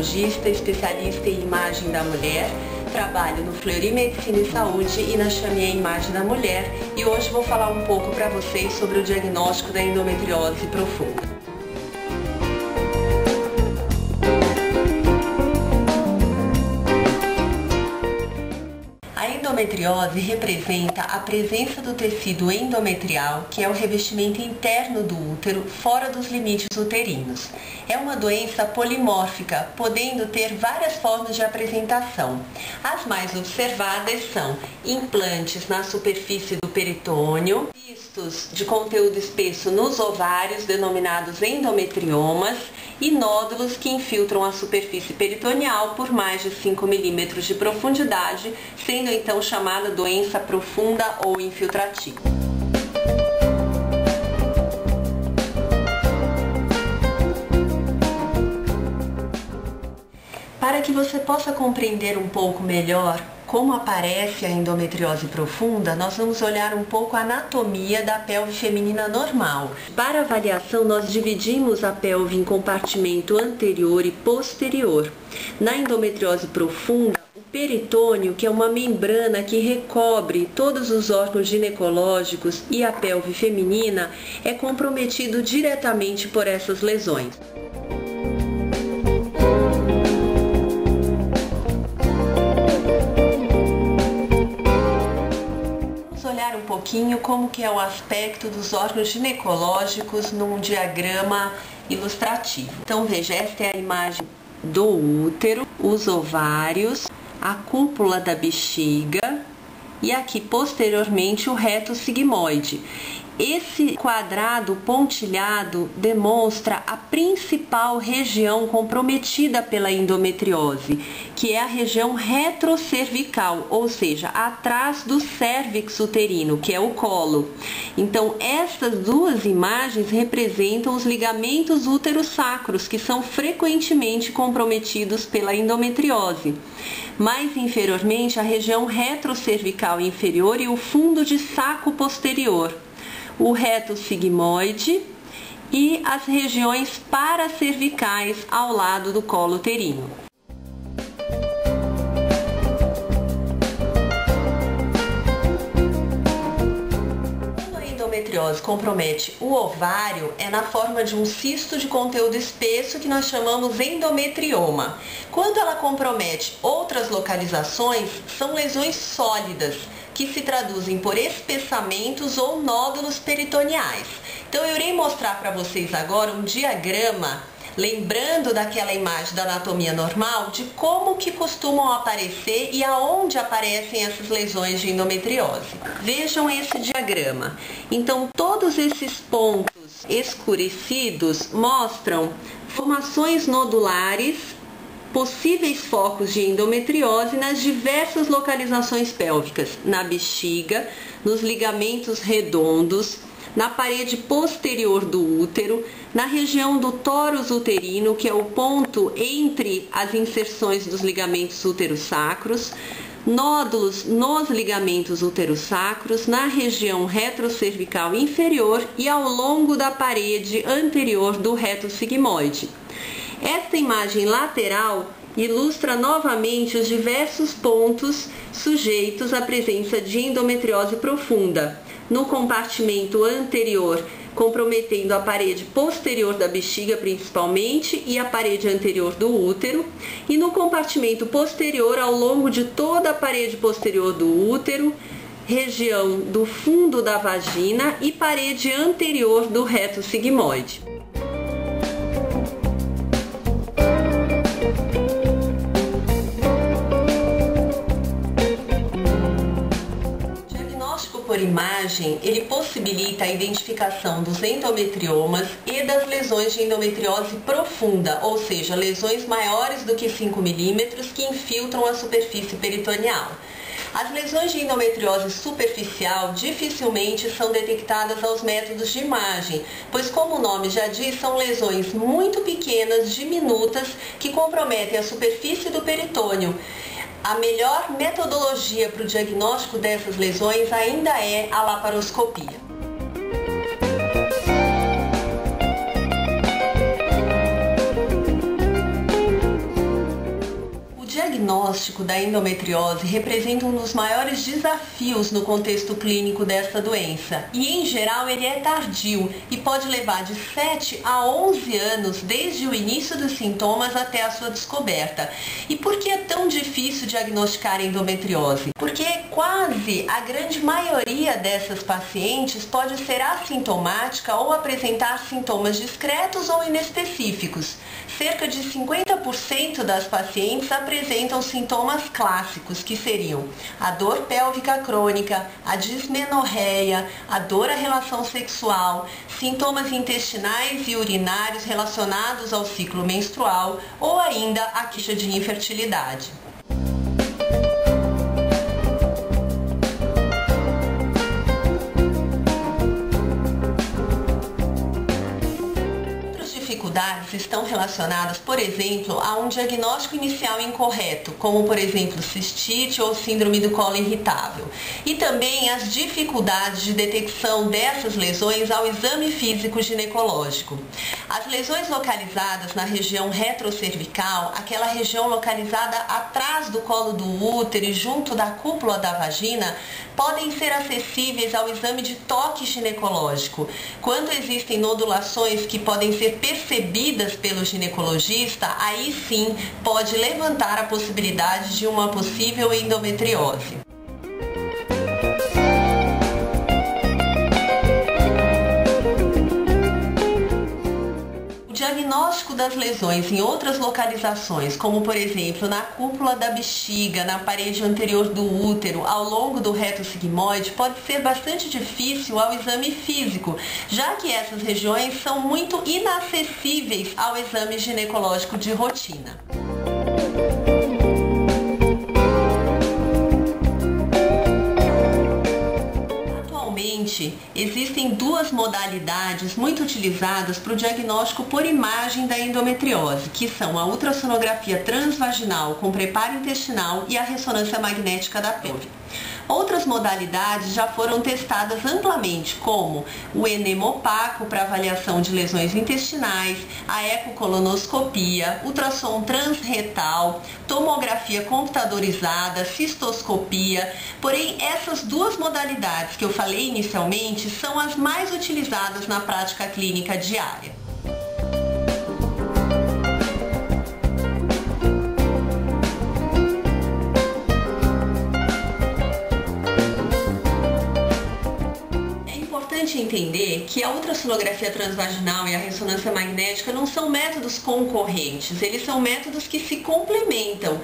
ginecologista, especialista em imagem da mulher. Trabalho no Fleury Medicina e Saúde e na Chamia Imagem da Mulher. E hoje vou falar um pouco para vocês sobre o diagnóstico da endometriose profunda. A endometriose representa a presença do tecido endometrial, que é o revestimento interno do útero, fora dos limites uterinos. É uma doença polimórfica, podendo ter várias formas de apresentação. As mais observadas são implantes na superfície do peritônio, cistos de conteúdo espesso nos ovários, denominados endometriomas, e nódulos que infiltram a superfície peritoneal por mais de 5 milímetros de profundidade, sendo então chamada doença profunda ou infiltrativa. Para que você possa compreender um pouco melhor como aparece a endometriose profunda, nós vamos olhar um pouco a anatomia da pelve feminina normal. Para avaliação, nós dividimos a pelve em compartimento anterior e posterior. Na endometriose profunda, o peritônio, que é uma membrana que recobre todos os órgãos ginecológicos e a pelve feminina, é comprometido diretamente por essas lesões. Um pouquinho como que é o aspecto dos órgãos ginecológicos num diagrama ilustrativo. Então veja, esta é a imagem do útero, os ovários, a cúpula da bexiga e aqui posteriormente o reto sigmoide. Esse quadrado pontilhado demonstra a principal região comprometida pela endometriose, que é a região retrocervical, ou seja, atrás do cérvix uterino, que é o colo. Então, essas duas imagens representam os ligamentos útero-sacros, que são frequentemente comprometidos pela endometriose. Mais inferiormente, a região retrocervical inferior e o fundo de saco posterior, o reto sigmoide e as regiões paracervicais ao lado do colo uterino. Quando a endometriose compromete o ovário, é na forma de um cisto de conteúdo espesso que nós chamamos endometrioma. Quando ela compromete outras localizações, são lesões sólidas, que se traduzem por espessamentos ou nódulos peritoneais. Então eu irei mostrar para vocês agora um diagrama, lembrando daquela imagem da anatomia normal, de como que costumam aparecer e aonde aparecem essas lesões de endometriose. Vejam esse diagrama. Então todos esses pontos escurecidos mostram formações nodulares, possíveis focos de endometriose nas diversas localizações pélvicas, na bexiga, nos ligamentos redondos, na parede posterior do útero, na região do tórus uterino, que é o ponto entre as inserções dos ligamentos útero-sacros, nódulos nos ligamentos útero-sacros, na região retrocervical inferior e ao longo da parede anterior do reto sigmoide. Esta imagem lateral ilustra novamente os diversos pontos sujeitos à presença de endometriose profunda. No compartimento anterior, comprometendo a parede posterior da bexiga principalmente e a parede anterior do útero, e no compartimento posterior ao longo de toda a parede posterior do útero, região do fundo da vagina e parede anterior do reto sigmoide. Por imagem, ele possibilita a identificação dos endometriomas e das lesões de endometriose profunda, ou seja, lesões maiores do que 5 milímetros que infiltram a superfície peritoneal. As lesões de endometriose superficial dificilmente são detectadas aos métodos de imagem, pois, como o nome já diz, são lesões muito pequenas, diminutas, que comprometem a superfície do peritônio. A melhor metodologia para o diagnóstico dessas lesões ainda é a laparoscopia. diagnóstico da endometriose representa um dos maiores desafios no contexto clínico desta doença e, em geral, ele é tardio e pode levar de 7 a 11 anos desde o início dos sintomas até a sua descoberta. E por que é tão difícil diagnosticar endometriose? Porque quase a grande maioria dessas pacientes pode ser assintomática ou apresentar sintomas discretos ou inespecíficos. Cerca de 50% das pacientes apresentam sintomas clássicos, que seriam a dor pélvica crônica, a dismenorreia, a dor à relação sexual, sintomas intestinais e urinários relacionados ao ciclo menstrual ou ainda a queixa de infertilidade. Dificuldades estão relacionadas, por exemplo, a um diagnóstico inicial incorreto, como por exemplo cistite ou síndrome do colo irritável, e também as dificuldades de detecção dessas lesões ao exame físico ginecológico. As lesões localizadas na região retrocervical, aquela região localizada atrás do colo do útero e junto da cúpula da vagina, podem ser acessíveis ao exame de toque ginecológico. Quando existem nodulações que podem ser percebidas pelo ginecologista, aí sim pode levantar a possibilidade de uma possível endometriose. O diagnóstico das lesões em outras localizações, como por exemplo na cúpula da bexiga, na parede anterior do útero, ao longo do reto sigmoide, pode ser bastante difícil ao exame físico, já que essas regiões são muito inacessíveis ao exame ginecológico de rotina. Existem duas modalidades muito utilizadas para o diagnóstico por imagem da endometriose, que são a ultrassonografia transvaginal com preparo intestinal e a ressonância magnética da pelve. Outras modalidades já foram testadas amplamente, como o enema opaco para avaliação de lesões intestinais, a ecocolonoscopia, ultrassom transretal, tomografia computadorizada, cistoscopia. Porém, essas duas modalidades que eu falei inicialmente são as mais utilizadas na prática clínica diária. É importante entender que a ultrassonografia transvaginal e a ressonância magnética não são métodos concorrentes, eles são métodos que se complementam.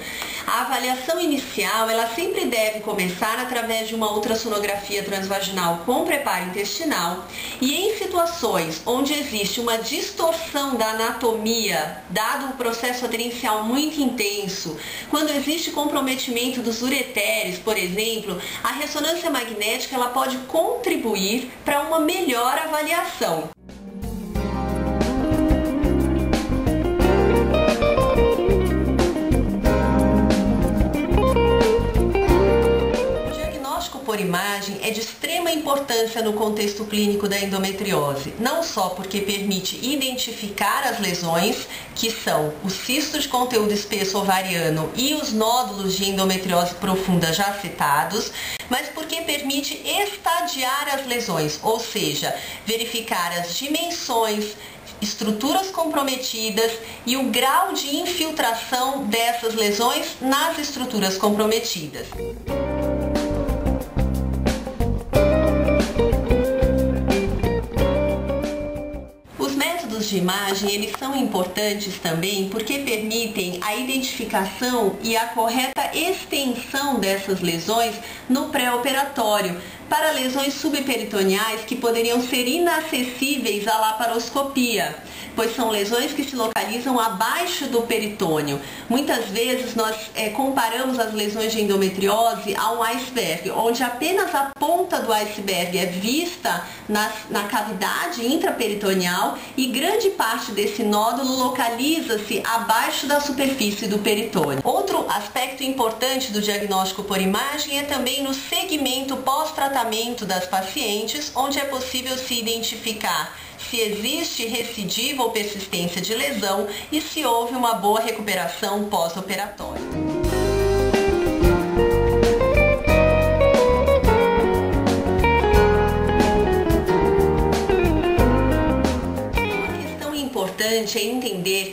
A avaliação inicial, ela sempre deve começar através de uma ultrassonografia transvaginal com preparo intestinal e em situações onde existe uma distorção da anatomia, dado um processo aderencial muito intenso, quando existe comprometimento dos uretérios, por exemplo, a ressonância magnética ela pode contribuir para uma melhor avaliação. Por imagem é de extrema importância no contexto clínico da endometriose, não só porque permite identificar as lesões, que são o cisto de conteúdo espesso ovariano e os nódulos de endometriose profunda já citados, mas porque permite estadiar as lesões, ou seja, verificar as dimensões, estruturas comprometidas e o grau de infiltração dessas lesões nas estruturas comprometidas. De imagem, eles são importantes também porque permitem a identificação e a correta extensão dessas lesões no pré-operatório, para lesões subperitoneais que poderiam ser inacessíveis à laparoscopia, pois são lesões que se localizam abaixo do peritônio. Muitas vezes nós comparamos as lesões de endometriose a um iceberg, onde apenas a ponta do iceberg é vista na cavidade intraperitoneal e grande parte desse nódulo localiza-se abaixo da superfície do peritônio. Outro aspecto importante do diagnóstico por imagem é também no segmento pós-tratamento das pacientes, onde é possível se identificar se existe recidiva ou persistência de lesão e se houve uma boa recuperação pós-operatória.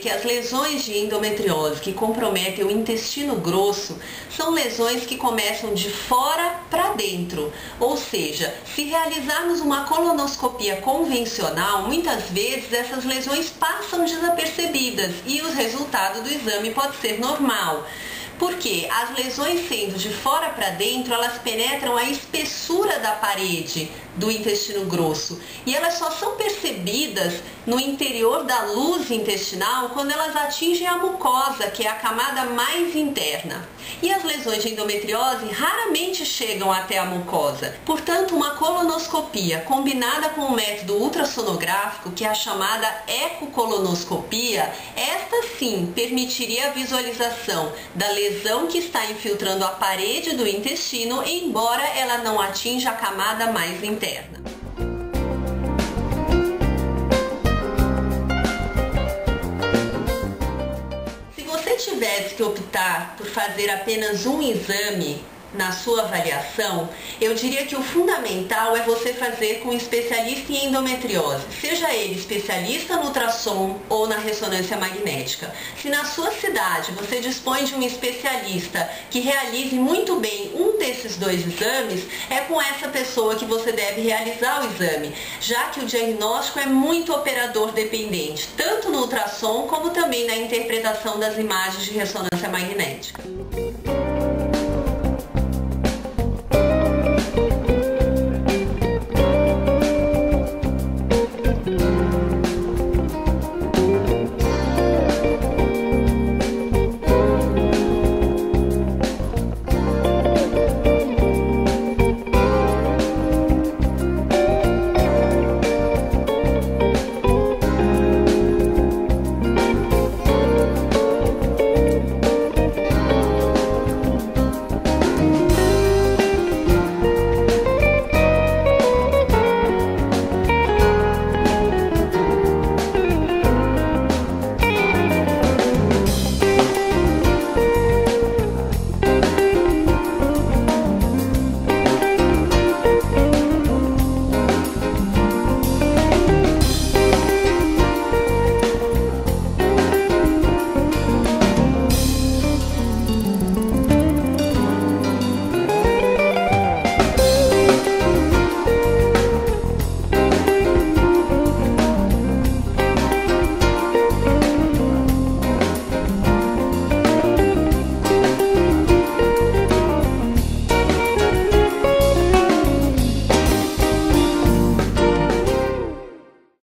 que as lesões de endometriose que comprometem o intestino grosso são lesões que começam de fora para dentro. Ou seja, se realizarmos uma colonoscopia convencional, muitas vezes essas lesões passam desapercebidas e o resultado do exame pode ser normal. Porque as lesões sendo de fora para dentro, elas penetram a espessura da parede do intestino grosso e elas só são percebidas no interior da luz intestinal quando elas atingem a mucosa, que é a camada mais interna. E as lesões de endometriose raramente chegam até a mucosa. Portanto, uma colonoscopia combinada com o método ultrassonográfico, que é a chamada ecocolonoscopia, esta sim permitiria a visualização da lesão que está infiltrando a parede do intestino, embora ela não atinja a camada mais interna. Se você tivesse que optar por fazer apenas um exame na sua avaliação, eu diria que o fundamental é você fazer com um especialista em endometriose, seja ele especialista no ultrassom ou na ressonância magnética. Se na sua cidade você dispõe de um especialista que realize muito bem um desses dois exames, é com essa pessoa que você deve realizar o exame, já que o diagnóstico é muito operador dependente, tanto no ultrassom como também na interpretação das imagens de ressonância magnética.